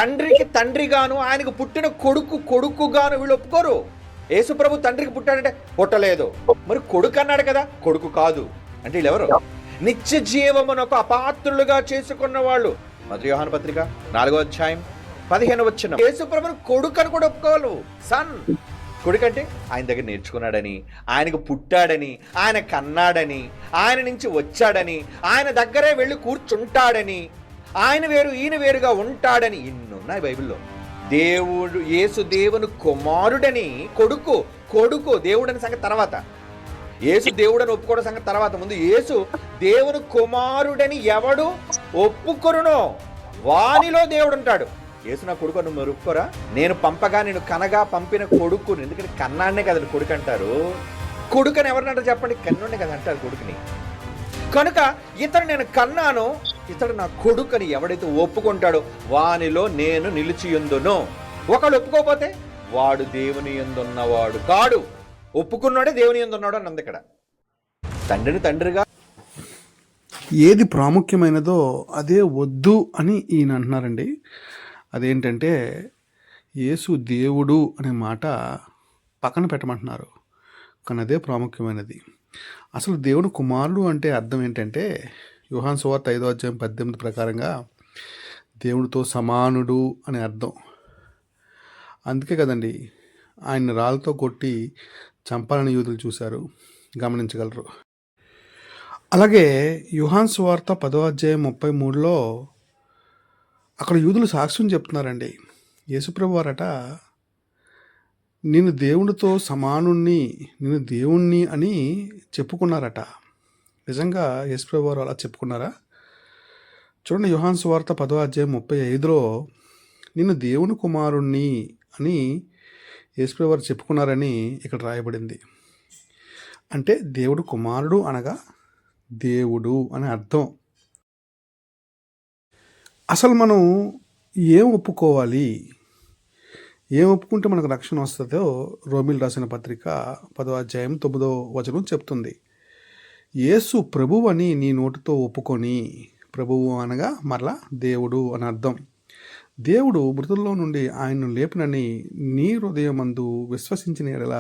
తండ్రికి తండ్రిగాను, ఆయనకు పుట్టిన కొడుకుగాను వీళ్ళు ఒప్పుకోరు. యేసుప్రభు తండ్రికి పుట్టాడంటే పుట్టలేదు, మరి కొడుకు అన్నాడు కదా, కొడుకు కాదు అంటే వీళ్ళెవరు? నిత్య జీవమునకు అపాత్రులుగా చేసుకున్న వాళ్ళు. మొదటి యోహాను పత్రిక 4వ అధ్యాయం 15వ వచనం. యేసుప్రభుని కొడుకు అని కూడా ఒప్పుకోవాలి. సన్, కొడుకంటే ఆయన దగ్గర నేర్చుకున్నాడని, ఆయనకు పుట్టాడని, ఆయన కన్నాడని, ఆయన నుంచి వచ్చాడని, ఆయన దగ్గరే వెళ్ళి కూర్చుంటాడని, ఆయన వేరు ఈయన వేరుగా ఉంటాడని ఇన్నున్నాయి బైబిల్లో. యేసు దేవుని కుమారుడని, కొడుకు దేవుడని సంగతి తర్వాత. యేసు దేవుడని ఒప్పుకోవడం సంగతి తర్వాత. ముందు యేసు దేవుని కుమారుడని ఎవడు ఒప్పుకొనునో వానిలో దేవుడు ఉంటాడు. యేసు నా కొడుకు నువ్వు ఒప్పుకోరా? నేను పంపగా నేను కనగా పంపిన కొడుకు. ఎందుకంటే కన్నాడనే కదండి కొడుకు అంటారు. కొడుకు అని ఎవరినంటారు చెప్పండి? కన్నుండే కదా అంటారు కొడుకుని. కనుక ఇతడు నేను కన్నాను, ఇతడు నా కొడుకు అని ఎవడైతే ఒప్పుకుంటాడో వానిలో నేను నిలిచియుందును. ఒకళ్ళు ఒప్పుకోకపోతే వాడు దేవుని యందున్నవాడు కాడు. ఒప్పుకున్నాడే దేవుని యందున్నాడు అని అంది ఇక్కడ. తండ్రిని తండ్రిగా ఏది ప్రాముఖ్యమైనదో అదే వద్దు అని ఈయన అంటున్నారండి. అదేంటంటే యేసు దేవుడు అనే మాట పక్కన పెట్టమంటున్నారు, కానీ అదే ప్రాముఖ్యమైనది. అసలు దేవుడు కుమారుడు అంటే అర్థం ఏంటంటే యోహాను సువార్త 5వ అధ్యాయం 18 ప్రకారంగా దేవుడితో సమానుడు అనే అర్థం. అందుకే కదండి ఆయన రాళ్ళతో కొట్టి చంపాలని యూదులు చూశారు, గమనించగలరు. అలాగే యోహాను సువార్త 10వ అధ్యాయం 33లో అక్కడ యూదులు సాక్ష్యం చెప్తున్నారండి. యేసుప్రభు వారట నేను దేవుడితో సమానుణ్ణి, నేను దేవుణ్ణి అని చెప్పుకున్నారట. నిజంగా యేసుప్రభు వారు అలా చెప్పుకున్నారా? చూడండి, యోహాను సువార్త 10వ అధ్యాయం 35లో నేను దేవుని కుమారుణ్ణి అని యేసుప్రభు వారు చెప్పుకున్నారని ఇక్కడ రాయబడింది. అంటే దేవుడు కుమారుడు అనగా దేవుడు అని అర్థం. అసలు మనం ఏం ఒప్పుకోవాలి, ఏం ఒప్పుకుంటే మనకు రక్షణ వస్తుందో రోమీలు రాసిన పత్రిక 10వ అధ్యాయం 9వ వచనం చెప్తుంది. యేసు ప్రభువు అని నీ నోటితో ఒప్పుకొని, ప్రభువు అనగా మరలా దేవుడు అని అర్థం. దేవుడు మృతుల్లో నుండి ఆయన్ను లేపునని నీ హృదయమందు విశ్వసించిన యెడల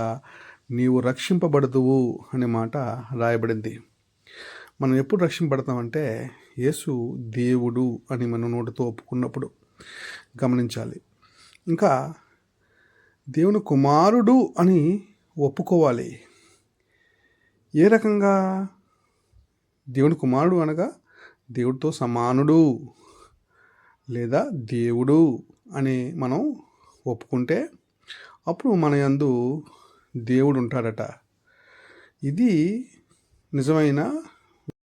నీవు రక్షింపబడదువు అనే మాట రాయబడింది. మనం ఎప్పుడు రక్షింపబడతామంటే యేసు దేవుడు అని మన నోటితో ఒప్పుకున్నప్పుడు. గమనించాలి. ఇంకా దేవుని కుమారుడు అని ఒప్పుకోవాలి. ఏ రకంగా? దేవుని కుమారుడు అనగా దేవుడితో సమానుడు లేదా దేవుడు అని మనం ఒప్పుకుంటే అప్పుడు మన యందు దేవుడు ఉంటాడట. ఇది నిజమైన